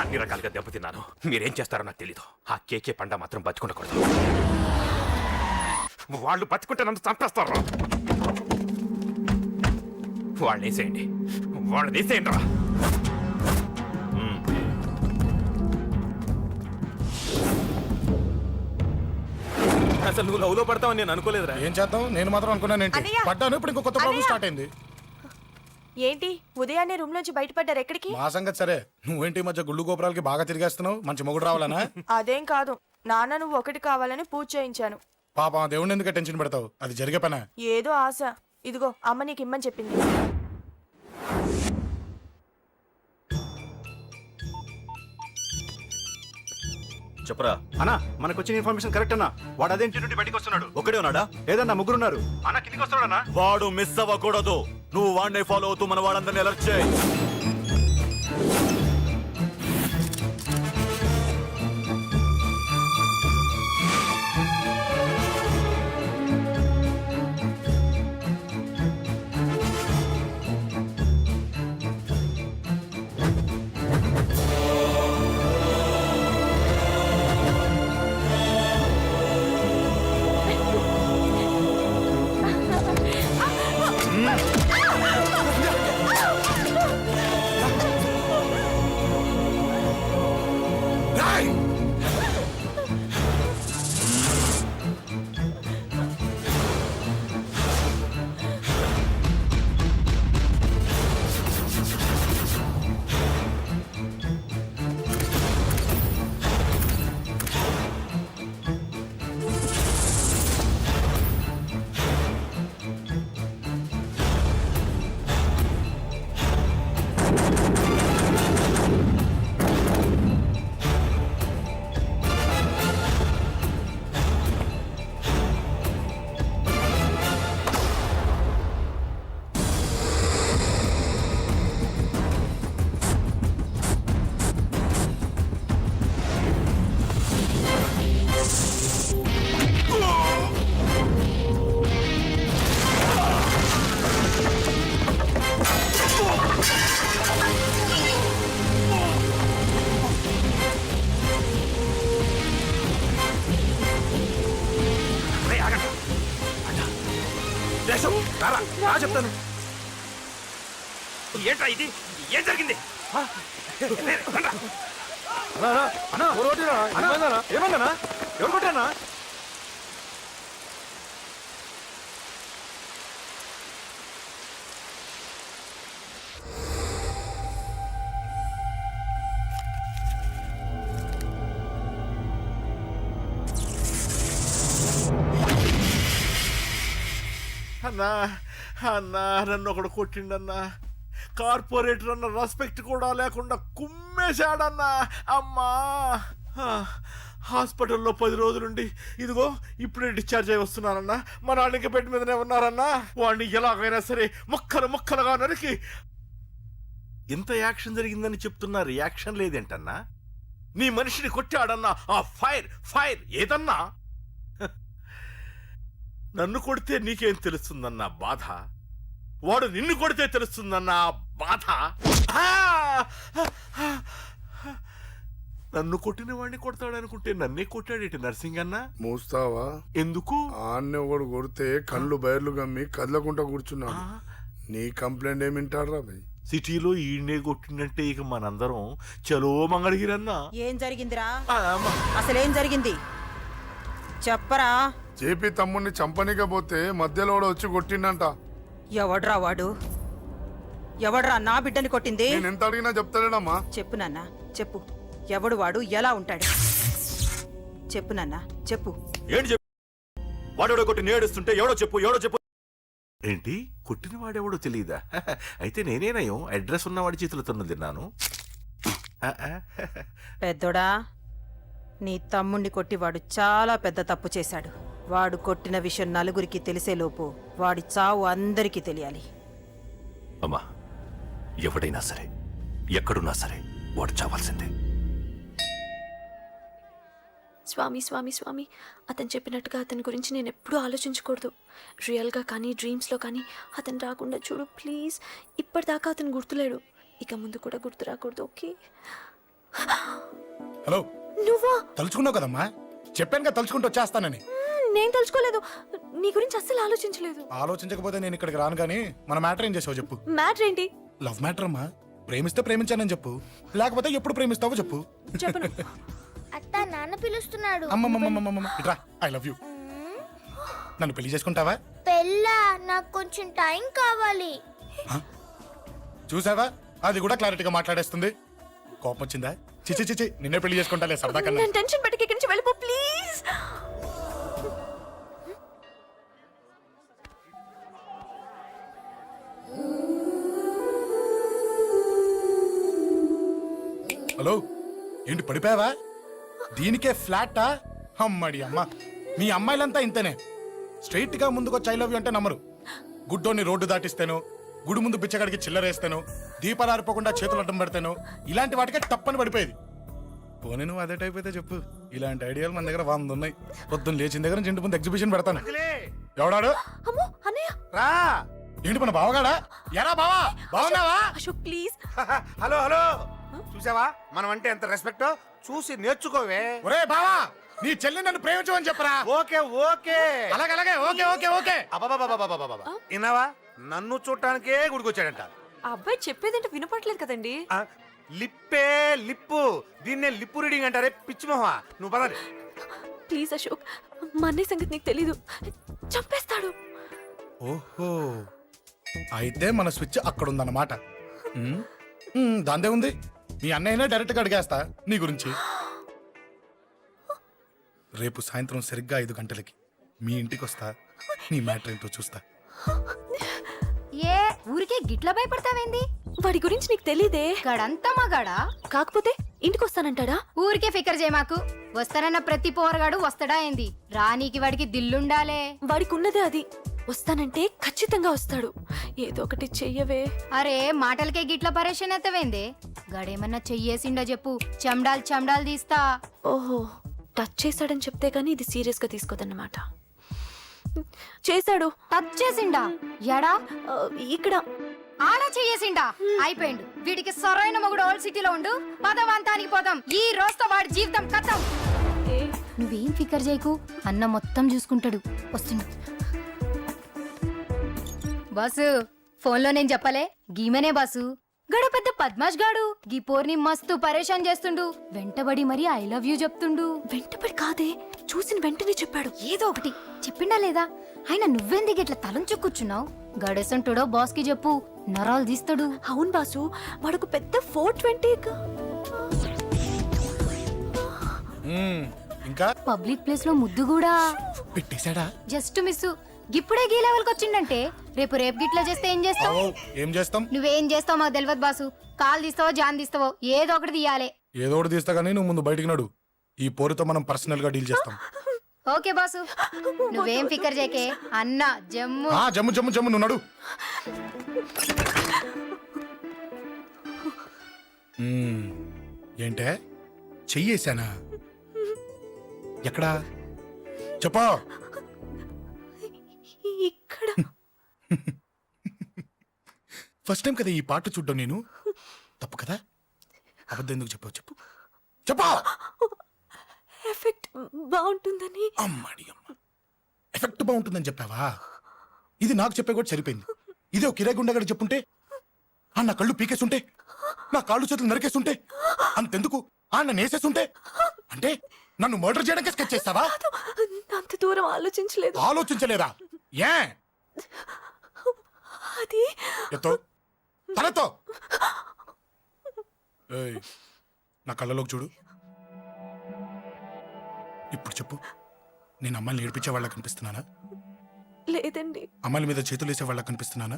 అన్ని రకాలుగా దెబ్బతిన్నాను. మీరేం చేస్తారో నాకు తెలీదు. ఆ కేకే పండ మాత్రం బతుకుండకూడదు. వాళ్ళు బతుకుంటే నన్ను చంపేస్తారు. వాళ్ళని వేసేయండి, వాళ్ళని వేసేయండి రా. అసలు నువ్వు లవ్ లో పడతావని నేను అనుకోలేదురా. ఏం చేద్దాం, నేను మాత్రం అనుకున్నాను ఏంటి, అన్నయ్య! పడ్డాను. ఇప్పుడు ఇంకో కొత్త ప్రాబ్లం స్టార్ట్ అయింది. ఏంటి ఉదయాన్నే రూమ్ నుంచి బయటపడ్డారు? ఎక్కడికి? మా సంగతి సరే, నువ్వేంటి ఈ మధ్య గుళ్ళు గోపురాలకి బాగా తిరిగేస్తున్నావు? మంచి మొగుడు రావాలనా? అదేం కాదు, నాన్న నువ్వు ఒకటి కావాలని పూజ చేయించాను. పాప దేవుడిని ఎందుకు టెన్షన్ పెడతావు? అది జరిగే పనా? ఏదో ఆశ. ఇదిగో అమ్మ నీకు ఇమ్మని చెప్పింది. చెప్పరా అన్నా, మనకు వచ్చిన ఇన్ఫర్మేషన్ కరెక్ట్ అన్నా. వాడు అదే ఇంటి నుండి బయటికి వస్తున్నాడు. ఒక్కడే ఉన్నాడా? ఏదన్నా ముగ్గురున్నారు. అన్న కిందికి వస్తున్నాడన్నా. వాడు మిస్ అవ్వకూడదు. నువ్వు వాడిని ఫాలో అవుతూ మన వాళ్ళందరినీ అలర్ట్ చేయి. చెప్తాను. ఏంట్రా ఇది? ఏం జరిగింది? ఏమన్నా ఎవరు కొట్టానా? అన్నా అన్నా, నన్ను ఒకడు కొట్టిండన్నా. కార్పొరేటర్ అన్న రెస్పెక్ట్ కూడా లేకుండా కుమ్మేశాడన్నా. అమ్మా, హాస్పిటల్లో 10 రోజులుండి ఇదిగో ఇప్పుడే డిశ్చార్జ్ అయి వస్తున్నానన్నా. మా నాన్న బెడ్ మీదనే ఉన్నారన్నా. వాడిని ఎలాగైనా సరే ముక్కలు ముక్కలుగా నరికి. ఇంత యాక్షన్ జరిగిందని చెప్తున్నా, రియాక్షన్ లేదేంటన్నా? నీ మనిషిని కొట్టాడన్నా. ఆ ఫైర్ ఫైర్ ఏదన్నా? నన్ను కొడితే నీకేం తెలుస్తుందన్న బాధ, వాడు నిన్ను కొడితే తెలుస్తుందన్న బాధ. నన్ను కొట్టిన వాడిని కొడతాడనుకుంటే నన్నే కొట్టాడేటి నర్సింగన్న. మూస్తావా? ఎందుకు? ఆన్నే ఒకడు కొడితే కళ్ళు బయర్లు గమ్మి కదలకుండా కూర్చున్నాడు. నీ కంప్లైంట్ ఏమింటారా భయ్? సిటీలో ఈయనే కొట్టిందంటే ఇక మనందరం చలో మంగళగిరన్నా. ఏం జరిగిందిరా? అసలేం జరిగింది చెప్పరా? జేపీ తమ్ముడిని చంపనికపోతే మధ్యలో వచ్చి కొట్టిండంట. ఎవడ్రా వాడు? ఎవడ్రా నా బిడ్డని కొట్టింది? నేను ఎంత అడిగినా చెప్తాడేనమ్మా. చెప్పు నాన్న, చెప్పు. ఎవడు వాడు? ఎలా ఉంటాడు? చెప్పు నాన్న, చెప్పు. ఏంటి చెప్పు? వాడెవడో కొట్టి నేడుస్తుంటే ఎవడో చెప్పు, ఎవడో చెప్పు. ఏంటి? కొట్టిన వాడెవడో తెలియదా? అయితే నేనేనయం అడ్రస్ ఉన్నవాడి చేతులతో తిన్నాను. పెద్దోడా, నీ తమ్ముణ్ణి కొట్టి వాడు చాలా పెద్ద తప్పు చేశాడు. వాడు కొట్టిన విషయం నలుగురికి తెలిసేలోపు వాడి చావు అందరికీ తెలియాలి. అమ్మా, ఎవడైనా సరే ఎక్కడున్నా సరే వాడు చావాల్సిందే. స్వామి స్వామి స్వామి, అతను చెప్పినట్టుగా అతని గురించి నేను ఎప్పుడూ ఆలోచించకూడదు. రియల్గా కానీ డ్రీమ్స్లో కానీ అతను రాకుండా చూడు ప్లీజ్. ఇప్పటిదాకా అతను గుర్తులేడు, ఇక ముందు కూడా గుర్తు రాకూడదు. ఓకే. హలో నువ్వా? తలుచుకున్నావు కదమ్మా, చెప్పాను కదా తలుచుకుంటూ వచ్చేస్తానని. నేను తలుచుకోలేదు. నీ గురించి అస్సలు ఆలోచించలేదు. ఆలోచించకపోతే నేను ఇక్కడికి రాను కానీ మన మ్యాటర్ ఏం చేసావు చెప్పు. మ్యాటర్ ఏంటి? లవ్ మ్యాటర్ అమ్మా. ప్రేమిస్తే ప్రేమించానని చెప్పు, లేకపోతే ఎప్పుడు ప్రేమిస్తావో చెప్పు. చెప్పను. అత్త నాన్న పిలుస్తున్నాడు. అమ్మమ్మమ్మమ్మమ్మ ఇట్రా, ఐ లవ్ యూ. నన్ను పెళ్లి చేసుకుంటావా? పెళ్ళా? నాకు కొంచెం టైం కావాలి. చూసావా, అది కూడా క్లారిటీగా మాట్లాడేస్తుంది. కోపం వచ్చిందా? చిచి చిచి, నిన్నే పెళ్లి చేసుకుంటాలే సరదా కన్నా. నేను టెన్షన్ పెట్టి ఇక్కడి నుంచి వెళ్ళిపో ప్లీజ్. హలో, ఏంటి పడిపోయావా? దీనికే ఫ్లాటా? అమ్మడి అమ్మ, మీ అమ్మాయిలంతా ఇంతనే. స్ట్రైట్ గా ముందుకొచ్చి ఐ లవ్ యూ అంటే నమ్మరు. గుడ్డోని రోడ్డు దాటిస్తాను, గుడి ముందు బిచ్చగాడికి చిల్లరేస్తాను, దీపాలు ఆరిపోకుండా చేతులు అడ్డం పెడతాను, ఇలాంటి వాటికే తప్పని పడిపోయేది. పోనీ నువ్వు అదే టైప్ అయితే చెప్పు, ఇలాంటి ఐడియాలు మన దగ్గర 100 ఉన్నాయి. పొద్దున్న లేచిన దగ్గర నుంచి ఇంటి ముందు ఎగ్జిబిషన్ పెడతాను. ఎవడాడు? అమ్మో అన్నయ్య. రా. ఏంటి మన బావగాడా? ఎరా బావా, బావున్నావా? అశోక్ ప్లీజ్. హలో హలో, చూసావా మనం అంటే ఎంత రెస్పెక్ట్? చూసి నేర్చుకోవే. ఒరే బావా, నీ చెల్లి నన్ను ప్రేమించమని చెప్పరా. ఓకే ఓకే, అలాగే ఓకే ఓకే ఓకే. అబాబాబాబాబాబాబా, విన్నావా? నన్ను చూడటానికే గుడికొచ్చాడంట. ఆ అబ్బాయి చెప్పేదంటే వినపడలేదు కదండి. ఆ, లిప్పే లిప్పు, దీన్నే లిప్పు రీడింగ్ అంటారే పిచ్చి మొహ. నువ్వు పదండి. ప్లీజ్ అశోక్, మా అన్నయ్య సంగతి నీకు తెలీదు, చంపేస్తాడు. ఓహో, అయితే మన స్విచ్ అక్కడ ఉందన్నమాట. దాందే ఉంది, మీ అన్నయ్యనే డైరెక్ట్ గా అడిగేస్తా నీ గురించి. రేపు సాయంత్రం సరిగ్గా 5 గంటలకి మీ ఇంటికి వస్తా, నీ మ్యాటర్ ఏంటో చూస్తా. ఏ ఊరికే గిట్ల భయపడతావేంది? వాడి గురించి నీకు తెలీదే. గడంతా మగాడా? కాకపోతే ఇంటికి వస్తానంటాడా? ఊరికే ఫికర్ చేయమాకు. వస్తానన్న ప్రతి పోరగాడు వస్తాడా ఏంది? రానీకి వాడికి దిల్లుండాలే. వాడికి ఉన్నదే అది. వస్తానంటే ఖచ్చితంగా వస్తాడు. ఏదో ఒకటి చెయ్యవే. అరే మాటలకే గిట్ల పరేషన్ అవుతావేంది? గడేమన్నా చెయ్యేసిండా చెప్పు, చెమ్డాల్ తీస్తా. ఓహో, టచ్ చేశాడని చెప్తే గానీ ఇది సీరియస్ గా తీసుకోదన్నమాట. చేశాడు. టచ్ చేసిండా? ఎడా? ఇక్కడ. ఆడా చెయ్యేసిండా? అయిపోయిండు. వీడికి సరైన మొగుడు ఓల్డ్ సిటీలో ఉండు. పదవంతానికి పోదాం. ఈ రోజుతో వాడి జీవితం కథం. నువ్వేం ఫికర్ చేయకు, అన్న మొత్తం చూసుకుంటాడు. వస్తుండు. బాసు, ఫోన్లో నేను చెప్పలే, గీమనే బాసు. గడ పెద్ద పద్మాష్ గాడు గీ పోర్ని మస్తు పరేషాన్ చేస్తుండు. వెంటబడి మరి ఐ లవ్ యూ చెప్తుండు. వెంటపడి కాదే, చూసిన వెంటనే చెప్పాడు. ఏదో ఒకటి చెప్పిండా లేదా? ఆయన నువ్వెందుకు ఇట్లా తలంచు కూర్చున్నావు? గడేసంటుడో బాస్ కి చెప్పు, నరాలు తీస్తాడు. అవును బాసు, వాడుకు పెద్ద 420. ఇంకా పబ్లిక్ ప్లేస్ లో ముద్దు కూడా పెట్టేశాడా? Just miss. ఇప్పుడే గీ లెవెల్ కి వచ్చిండంటే రేపు గిట్లా చేస్తే ఏం చేస్తావు? ఏం చేస్తాం? నువ్వేం చేస్తావు మాకు తెలియదు బాసు. కాల్ తీస్తావో జాన్ తీస్తావో ఏదో ఒకటి తీయాలి. ఏదో ఒకటి తీస్తా కానీ నువ్వు ముందు బయటికి నడు. ఈ పోరుతో మనం పర్సనల్ గా డీల్ చేస్తాం. ఓకే బాసు, నువ్వేం ఫికర్ చేకే. అన్న జమ్ము. జమ్ము జమ్ము జమ్ము, నువ్వు నడు. ఏంటే చెయ్యేశానా? ఎక్కడా చెప్పా? ఇక్కడ. ఫస్ట్ టైం కదా ఈ పాట చూడ్డం నేను. తప్పు కదా? అబద్ధం ఎందుకు చెప్పావు చెప్పు. చెప్పా. ఎఫెక్ట్ బాగుంటుందని. అమ్మాడి అమ్మ, ఎఫెక్ట్ బాగుంటుందని చెప్పావా? ఇది నాకు చెప్పే కూడా సరిపోయింది. ఇదే ఒక కిరాయి గుండెగాడు చెప్పుంటే, నా కళ్ళు పీకేస్తుంటే, నా కాళ్ళు చేతులు నరికేస్తుంటే, అంతెందుకు నన్ను నేసేస్తుంటే, అంటే నన్ను మర్డర్ చేయడానికి స్కెచ్ చేస్తావా? అంత దూరం ఆలోచించలేదు. ఆలోచించలేదా? ఏ అది ఎత్తో తలతో. నా కళ్ళలోకి చూడు. ఇప్పుడు చెప్పు, నేను అమ్మాయిని ఏడిపించే వాళ్ళకి కనిపిస్తున్నానా? లేదండి. అమ్మాయిల మీద చేతులు వేసే వాళ్ళకి కనిపిస్తున్నానా?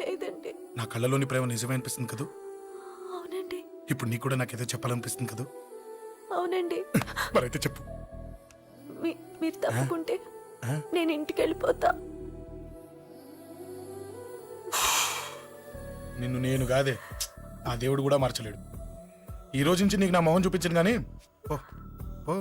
లేదండి. నా కళ్ళలోని ప్రేమ నిజమే అనిపిస్తుంది కదూ? అవునండి. ఇప్పుడు నీకు కూడా నాకేదో చెప్పాలనిపిస్తుంది కదూ? అవునండి. మరైతే చెప్పు. మీరు తప్పుకుంటే నేను ఇంటికి వెళ్ళిపోతా. నిన్ను నేను కాదే, ఆ దేవుడు కూడా మార్చలేడు. ఈ రోజు నుంచి నీకు నా మొహం చూపించను కానీ ఓ ఓ.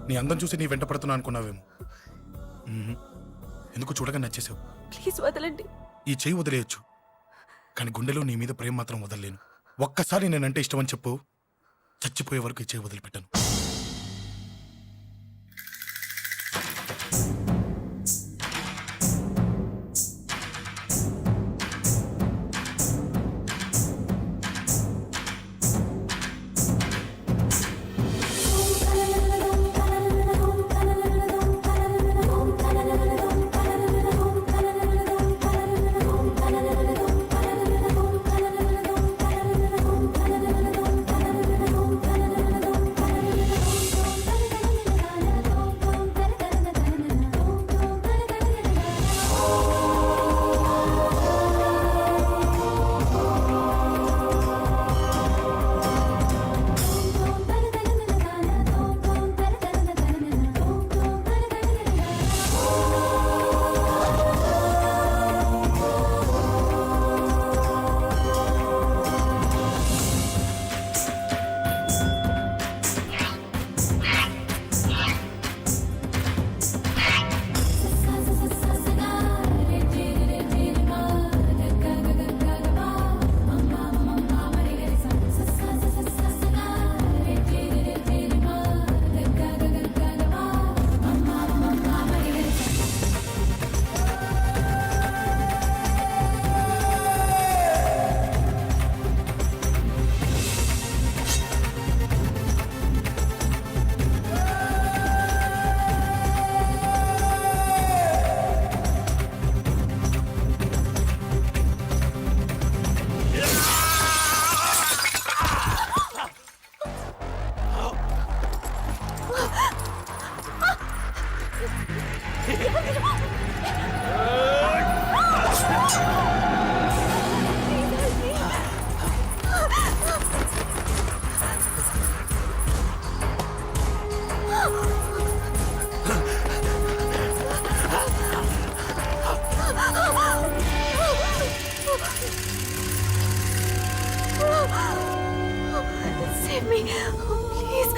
నీ అందం చూసి నీ వెంట పడుతున్నా అనుకున్నావేమో. ఎందుకు చూడగా నచ్చేసావు. ప్లీజ్ వదలండి. ఈ చెయ్యి వదిలేయచ్చు, కానీ గుండెలో నీ మీద ప్రేమ మాత్రం వదలలేను. ఒక్కసారి నేనంటే ఇష్టమని చెప్పు, చచ్చిపోయే వరకు ఇచ్చే వదిలిపెట్టాను. Save me, please.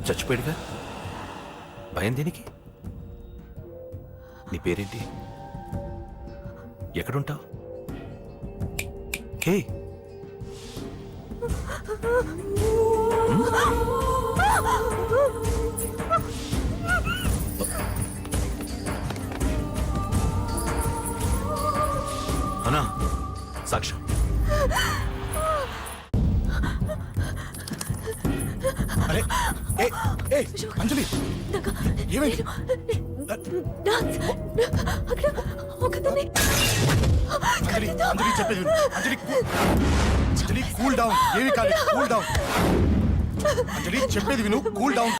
చచ్చిపోయాడుగా, భయం దేనికి? నీ పేరేంటి? ఎక్కడుంటావు? హే, అన్నా సాక్ష్యం. అరే ఏ ఏ అంజలి, ఏమైంది? అంజలి అంజలి చెప్పేది విను. అంజలి కూల్ డౌన్, ఏమి కాలేదు, కూల్ డౌన్. అంజలి చెప్పేది విను, కూల్ డౌన్.